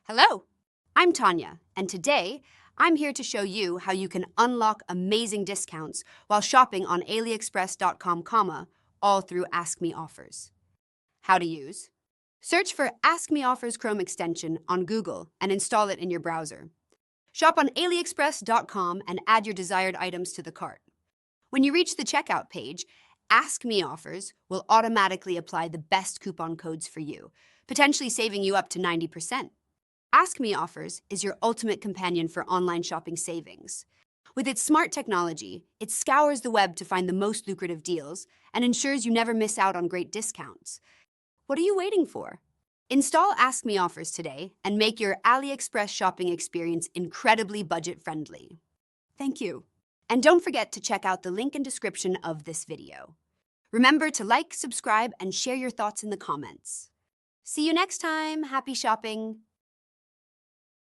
Hello, I'm Tanya, and today I'm here to show you how you can unlock amazing discounts while shopping on AliExpress.com, all through AskMeOffers. How to use? Search for AskMeOffers Chrome extension on Google and install it in your browser. Shop on AliExpress.com and add your desired items to the cart. When you reach the checkout page, AskMeOffers will automatically apply the best coupon codes for you, potentially saving you up to 90%. AskMeOffers is your ultimate companion for online shopping savings. With its smart technology, it scours the web to find the most lucrative deals and ensures you never miss out on great discounts. What are you waiting for? Install AskMeOffers today and make your AliExpress shopping experience incredibly budget-friendly. Thank you. And don't forget to check out the link in description of this video. Remember to like, subscribe, and share your thoughts in the comments. See you next time. Happy shopping!